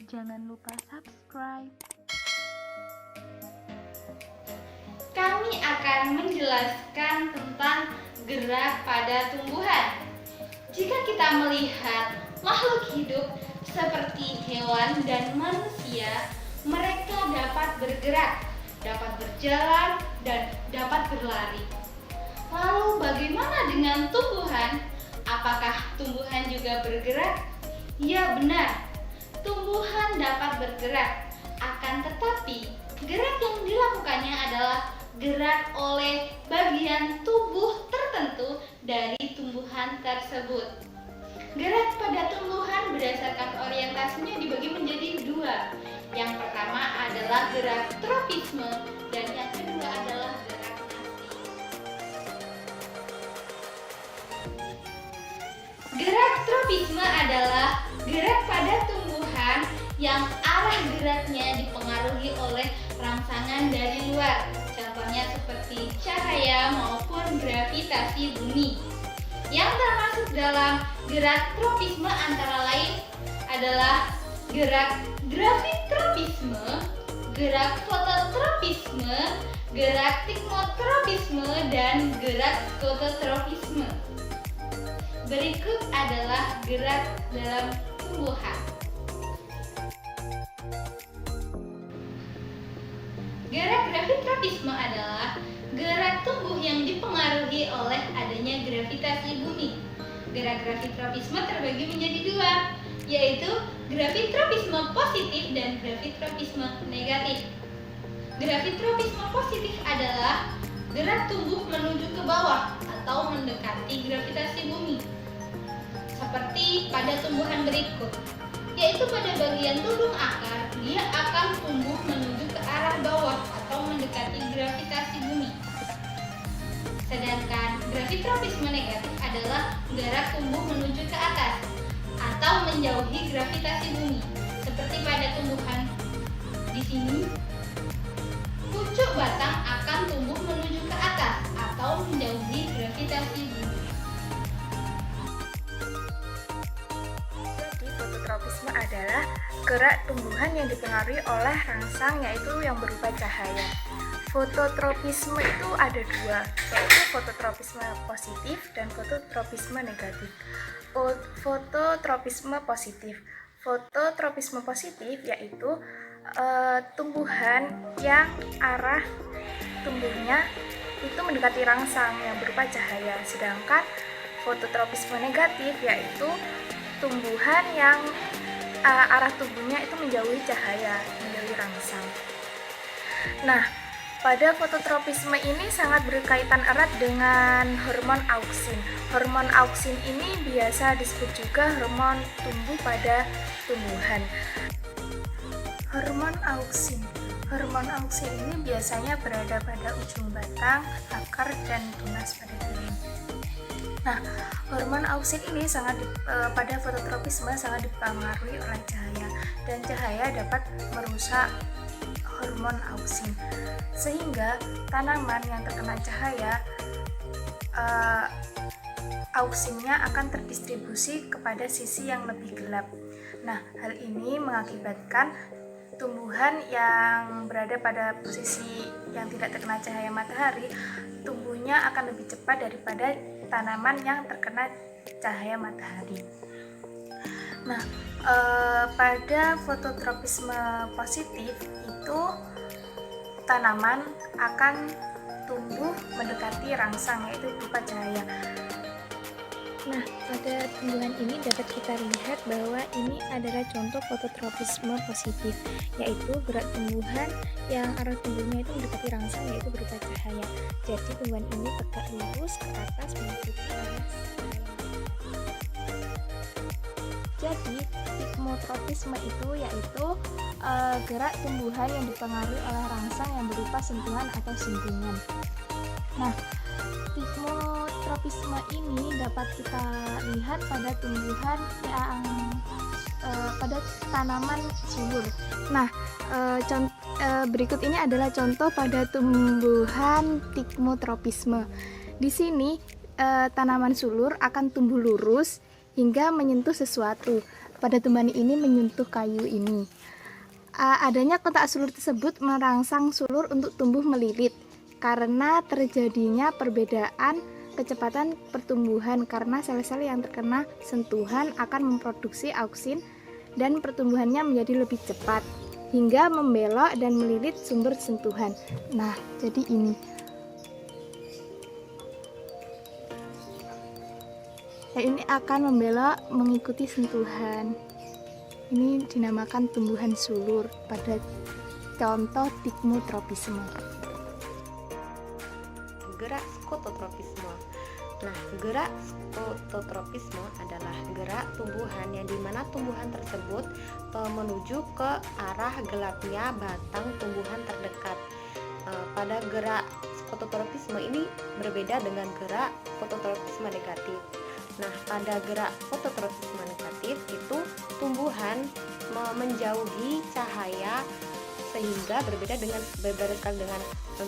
Jangan lupa subscribe. Kami akan menjelaskan tentang gerak pada tumbuhan. Jika kita melihat makhluk hidup seperti hewan dan manusia, mereka dapat bergerak, dapat berjalan, dan dapat berlari. Lalu bagaimana dengan tumbuhan? Apakah tumbuhan juga bergerak? Ya, benar. Tumbuhan dapat bergerak, akan tetapi gerak yang dilakukannya adalah gerak oleh bagian tubuh tertentu dari tumbuhan tersebut. Gerak pada tumbuhan berdasarkan orientasinya dibagi menjadi dua. Yang pertama adalah gerak tropisme dan yang kedua adalah gerak nasti. Gerak tropisme adalah gerak pada tumbuhan yang arah geraknya dipengaruhi oleh rangsangan dari luar. Contohnya seperti cahaya maupun gravitasi bumi. Yang termasuk dalam gerak tropisme antara lain adalah gerak gravitropisme, gerak fototropisme, gerak tikmotropisme, dan gerak skototropisme. Berikut adalah gerak dalam tumbuhan. Gerak gravitropisme adalah gerak tumbuh yang dipengaruhi oleh adanya gravitasi bumi. Gerak gravitropisme terbagi menjadi dua, yaitu gravitropisme positif dan gravitropisme negatif. Gravitropisme positif adalah gerak tumbuh menuju ke bawah atau mendekati gravitasi bumi. Seperti pada tumbuhan berikut, yaitu pada bagian tudung akar, dia akan tumbuh menuju ke arah bawah atau mendekati gravitasi bumi. Sedangkan gravitropisme negatif adalah gerak tumbuh menuju ke atas atau menjauhi gravitasi bumi. Seperti pada tumbuhan di sini, pucuk batang akan tumbuh menuju ke atas atau menjauhi gravitasi bumi. Jadi fototropisme adalah gerak tumbuhan yang dipengaruhi oleh rangsang, yaitu yang berupa cahaya. Fototropisme itu ada dua, yaitu fototropisme positif dan fototropisme negatif. Fototropisme positif yaitu tumbuhan yang arah tumbuhnya itu mendekati rangsang yang berupa cahaya. Sedangkan fototropisme negatif yaitu tumbuhan yang arah tubuhnya itu menjauhi cahaya, menjauhi rangsang. Nah, pada fototropisme ini sangat berkaitan erat dengan hormon auksin. Hormon auksin ini biasa disebut juga hormon tumbuh pada tumbuhan. Hormon auksin ini biasanya berada pada ujung batang, akar, dan tunas pada daun. Nah, hormon auksin ini pada fototropisme sangat dipengaruhi oleh cahaya, dan cahaya dapat merusak hormon auksin, sehingga tanaman yang terkena cahaya auksinnya akan terdistribusi kepada sisi yang lebih gelap. Nah, hal ini mengakibatkan tumbuhan yang berada pada posisi yang tidak terkena cahaya matahari, tumbuhnya akan lebih cepat daripada tanaman yang terkena cahaya matahari. Nah, pada fototropisme positif itu tanaman akan tumbuh mendekati rangsang, yaitu berupa cahaya. Nah, pada tumbuhan ini dapat kita lihat bahwa ini adalah contoh fototropisme positif, yaitu gerak tumbuhan yang arah tumbuhnya itu mendekati rangsang, yaitu berupa cahaya. Jadi tumbuhan ini tegak lurus ke atas mengikuti arah cahaya. Jadi tikmotropisme itu yaitu gerak tumbuhan yang dipengaruhi oleh rangsang yang berupa sentuhan atau singgungan. Nah, tikmotropisme ini dapat kita lihat pada tumbuhan yang pada tanaman sulur. Nah, berikut ini adalah contoh pada tumbuhan tikmotropisme. Di sini tanaman sulur akan tumbuh lurus hingga menyentuh sesuatu. pada tumbuhan ini menyentuh kayu ini. Adanya kontak sulur tersebut merangsang sulur untuk tumbuh melilit karena terjadinya perbedaan kecepatan pertumbuhan karena sel-sel yang terkena sentuhan akan memproduksi auksin dan pertumbuhannya menjadi lebih cepat hingga membelok dan melilit sumber sentuhan. Nah, jadi ini. Ini akan membelok mengikuti sentuhan. Ini dinamakan tumbuhan sulur pada contoh Thigmotropisme. Gerak skototropisme. Nah, gerak skototropisme adalah gerak tumbuhan yang dimana tumbuhan tersebut menuju ke arah gelapnya batang tumbuhan terdekat. Pada gerak skototropisme ini berbeda dengan gerak fototropisme negatif. Nah, pada gerak fototropisme negatif itu tumbuhan menjauhi cahaya sehingga berbeda sekali dengan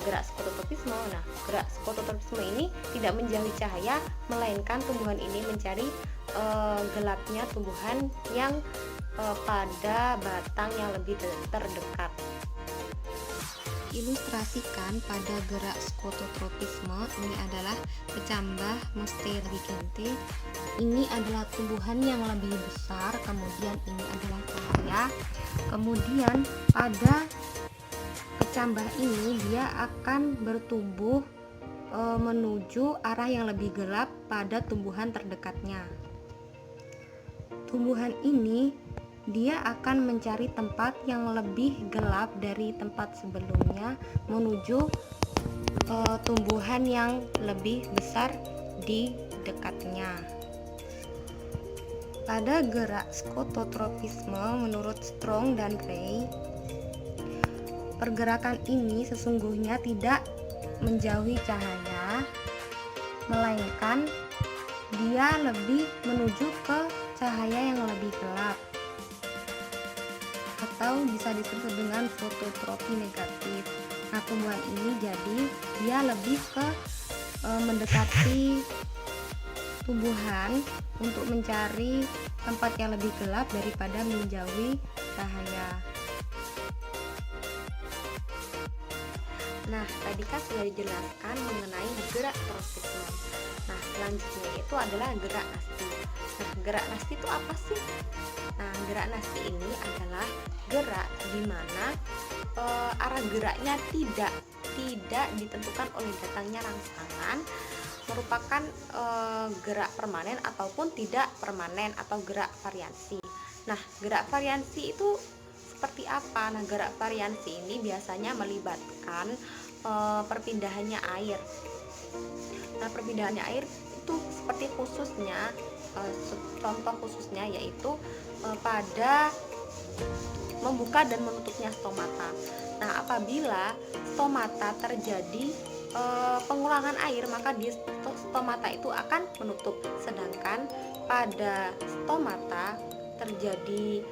gerak skototropisme. Nah, gerak skototropisme ini tidak menjauhi cahaya, melainkan tumbuhan ini mencari gelapnya tumbuhan yang pada batang yang lebih terdekat. Ilustrasikan pada gerak skototropisme ini adalah kecambah Monstera gigante. Ini adalah tumbuhan yang lebih besar, kemudian ini adalah cahaya. Kemudian pada kecambah ini dia akan bertumbuh menuju arah yang lebih gelap pada tumbuhan terdekatnya. Tumbuhan ini dia akan mencari tempat yang lebih gelap dari tempat sebelumnya menuju tumbuhan yang lebih besar di dekatnya. Pada gerak skototropisme menurut Strong dan Gray, pergerakan ini sesungguhnya tidak menjauhi cahaya, melainkan dia lebih menuju ke cahaya yang lebih gelap, atau bisa disebut dengan fototropi negatif. Nah, tumbuhan ini jadi dia lebih ke mendekati tumbuhan untuk mencari tempat yang lebih gelap daripada menjauhi cahaya. Nah, tadi kan sudah dijelaskan mengenai gerak tropisme. Nah, selanjutnya itu adalah gerak nasti. Nah, gerak nasti itu apa sih? Nah, gerak nasti ini adalah gerak di mana arah geraknya tidak ditentukan oleh datangnya rangsangan, merupakan gerak permanen ataupun tidak permanen atau gerak variansi. Nah, gerak variansi itu seperti apa? Nah, gerak variansi ini biasanya melibatkan perpindahannya air. Nah, perpindahannya air itu seperti khususnya contoh khususnya yaitu pada membuka dan menutupnya stomata. Nah, apabila stomata terjadi pengurangan air, maka di stomata itu akan menutup. Sedangkan pada stomata terjadi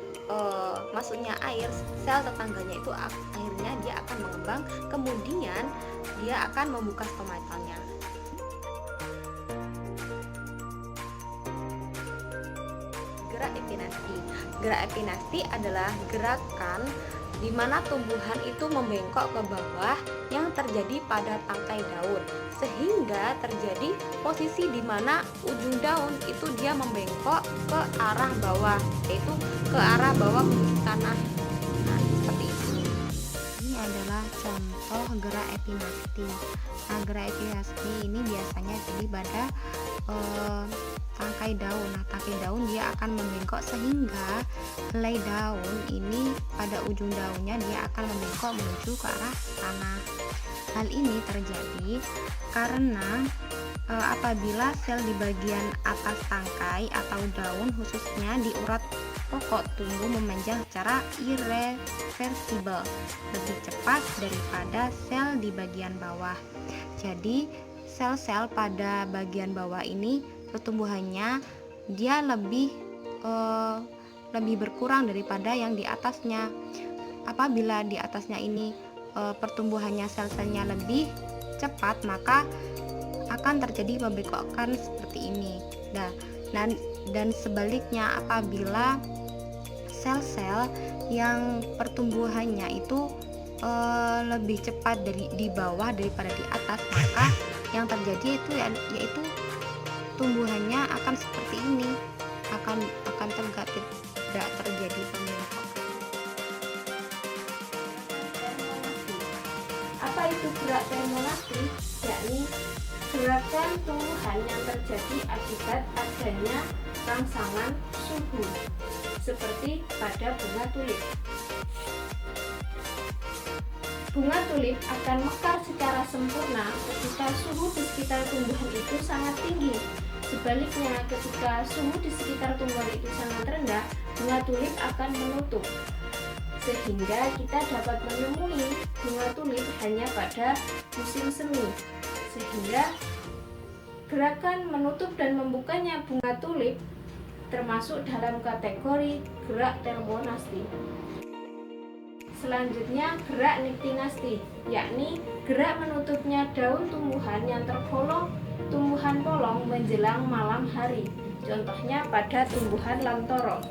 masuknya air, sel tetangganya itu akhirnya dia akan mengembang, kemudian dia akan membuka stomatanya. Gerak epinasti. Gerak epinasti adalah gerakan di mana tumbuhan itu membengkok ke bawah yang terjadi pada tangkai daun, sehingga terjadi posisi di mana ujung daun itu dia membengkok ke arah bawah, yaitu ke arah bawah menuju tanah. Nah, seperti itu. Ini adalah contoh gerak epinasti. Nah, gerak epinasti ini biasanya jadi pada tangkai daun. Nah, tangkai daun dia akan membengkok sehingga helai daun ini pada ujung daunnya dia akan membengkok menuju ke arah tanah. Hal ini terjadi karena apabila sel di bagian atas tangkai atau daun khususnya di urat pokok tumbuh memanjang secara irreversibel lebih cepat daripada sel di bagian bawah. Jadi sel-sel pada bagian bawah ini pertumbuhannya dia lebih berkurang daripada yang di atasnya. Apabila di atasnya ini pertumbuhannya sel-selnya lebih cepat, maka akan terjadi pembengkokan seperti ini. Dan sebaliknya, apabila sel-sel yang pertumbuhannya itu lebih cepat di bawah daripada di atas, maka yang terjadi itu yaitu tumbuhannya akan seperti ini, akan tegak, tidak terjadi pembentukan. Apa itu gerak termonasi? Yakni gerakan tumbuhan yang terjadi akibat adanya rangsangan suhu, seperti pada bunga tulip. Bunga tulip akan mekar secara sempurna ketika suhu di sekitar tumbuhan itu sangat tinggi. Sebaliknya, ketika suhu di sekitar tumbuhan itu sangat rendah, bunga tulip akan menutup. Sehingga kita dapat menemui bunga tulip hanya pada musim semi. Sehingga gerakan menutup dan membukanya bunga tulip termasuk dalam kategori gerak termonasti. Selanjutnya gerak niktinasti, yakni gerak menutupnya daun tumbuhan yang tergolong tumbuhan polong menjelang malam hari. Contohnya pada tumbuhan lamtoro.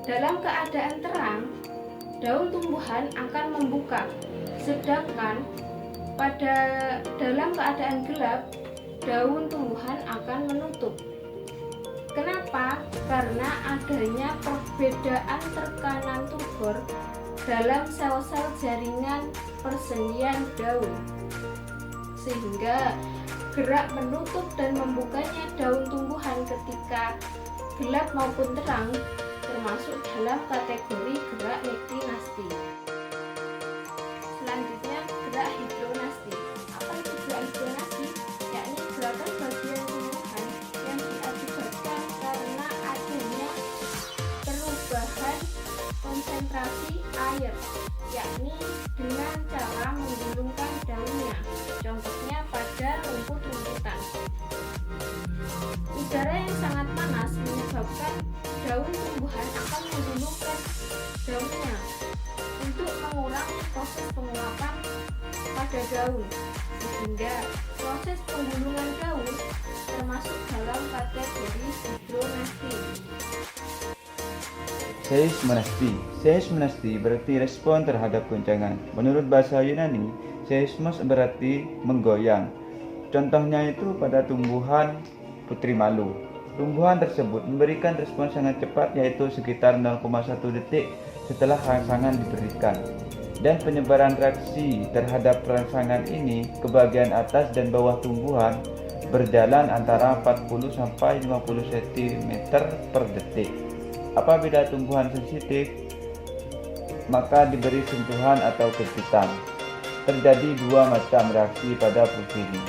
Dalam keadaan terang, daun tumbuhan akan membuka, sedangkan dalam keadaan gelap, daun tumbuhan akan menutup. Kenapa? Karena adanya perbedaan tekanan tubur dalam sel-sel jaringan persendian daun, sehingga gerak menutup dan membukanya daun tumbuhan ketika gelap maupun terang termasuk dalam kategori gerak niktinasti. Selanjutnya gerak hidronasti. Apa itu gerak hidronasti? Yakni gerakan bagian tumbuhan yang diakibatkan karena adanya perubahan konsentrasi air, yakni dengan cara menggulungkan daunnya. Contohnya pada rumput-rumputan. Udara yang sangat panas menyebabkan daun tumbuhan akan menggulungkan daunnya untuk mengurangi proses penguapan pada daun, sehingga proses penggulungan daun termasuk dalam kategori hidronasti. Seismonasti. Seismonasti berarti respon terhadap goncangan. Menurut bahasa Yunani, seismos berarti menggoyang. Contohnya itu pada tumbuhan putri malu. Tumbuhan tersebut memberikan respon sangat cepat, yaitu sekitar 0,1 detik setelah rangsangan diberikan. Dan penyebaran reaksi terhadap rangsangan ini ke bagian atas dan bawah tumbuhan berjalan antara 40 sampai 50 cm per detik. Apabila tumbuhan sensitif, maka diberi sentuhan atau kejutan. Terjadi dua macam reaksi pada proses ini,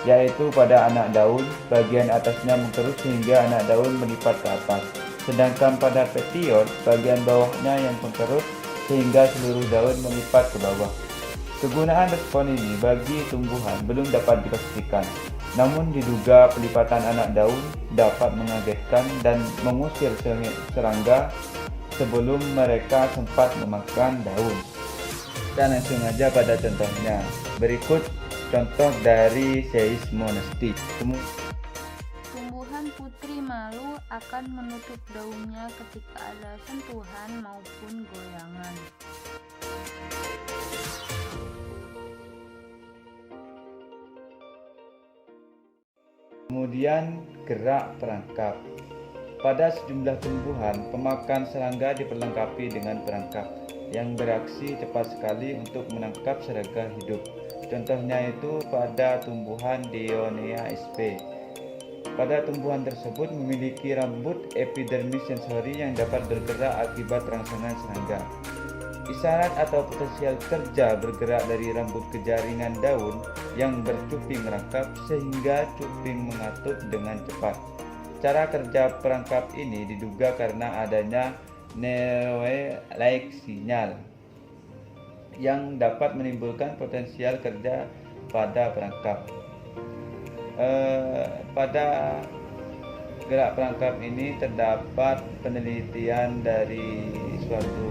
yaitu pada anak daun, bagian atasnya mengkerut sehingga anak daun melipat ke atas. Sedangkan pada petiol, bagian bawahnya yang mengkerut sehingga seluruh daun melipat ke bawah. Kegunaan respon ini bagi tumbuhan belum dapat dipastikan. Namun diduga pelipatan anak daun dapat mengagetkan dan mengusir serangga sebelum mereka sempat memakan daun. Dan langsung aja pada contohnya. Berikut contoh dari seismonasti. Tumbuhan putri malu akan menutup daunnya ketika ada sentuhan maupun goyangan. Kemudian gerak perangkap. Pada sejumlah tumbuhan, pemakan serangga diperlengkapi dengan perangkap yang bereaksi cepat sekali untuk menangkap serangga hidup. Contohnya itu pada tumbuhan Dionea sp. Pada tumbuhan tersebut memiliki rambut epidermis sensori yang dapat bergerak akibat rangsangan serangga. Isyarat atau potensial kerja bergerak dari rambut ke jaringan daun yang bercuping merangkap sehingga cuping mengatup dengan cepat. Cara kerja perangkap ini diduga karena adanya neuralink sinyal yang dapat menimbulkan potensial kerja pada perangkap. Pada gerak perangkap ini terdapat penelitian dari suatu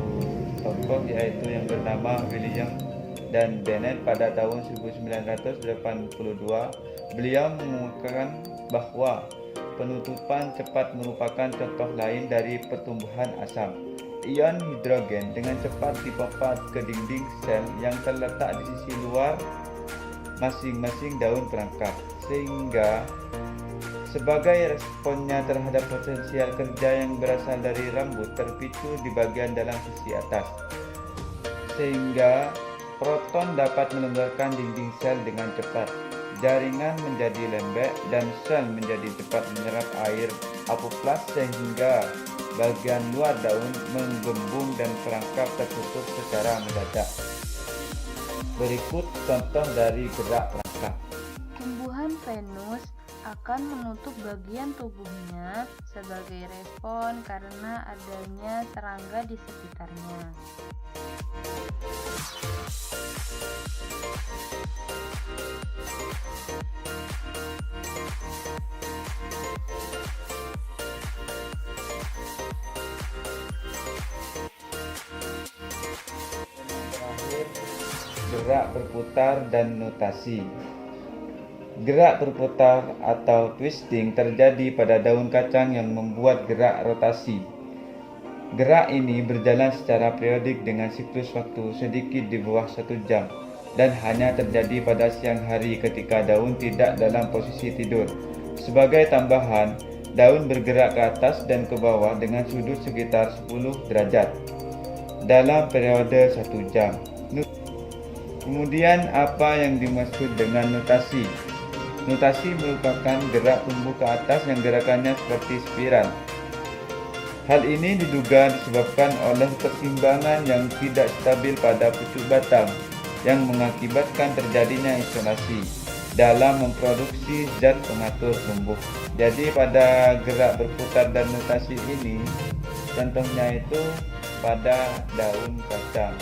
tokoh yaitu yang bernama William dan Bennett pada tahun 1982. Beliau mengungkapkan bahwa penutupan cepat merupakan contoh lain dari pertumbuhan asam. Ion hidrogen dengan cepat dipompa ke dinding sel yang terletak di sisi luar masing-masing daun perangkap, sehingga sebagai responnya terhadap potensial kerja yang berasal dari rambut terpicu di bagian dalam sisi atas, sehingga proton dapat melonggarkan dinding sel dengan cepat. Jaringan menjadi lembek dan sel menjadi cepat menyerap air apoplas sehingga bagian luar daun menggembung dan perangkap tertutup secara mendadak. Berikut contoh dari gerak perangkap. Tumbuhan Venus akan menutup bagian tubuhnya sebagai respon karena adanya serangga di sekitarnya. Terakhir, gerak berputar dan notasi. Gerak berputar atau twisting terjadi pada daun kacang yang membuat gerak rotasi. Gerak ini berjalan secara periodik dengan siklus waktu sedikit di bawah 1 jam dan hanya terjadi pada siang hari ketika daun tidak dalam posisi tidur. Sebagai tambahan, daun bergerak ke atas dan ke bawah dengan sudut sekitar 10 derajat dalam periode 1 jam. Kemudian apa yang dimaksud dengan notasi? Notasi merupakan gerak tumbuh ke atas yang gerakannya seperti spiral. Hal ini diduga disebabkan oleh keseimbangan yang tidak stabil pada pucuk batang yang mengakibatkan terjadinya isolasi dalam memproduksi zat pengatur tumbuh. Jadi pada gerak berputar dan notasi ini contohnya itu pada daun kacang.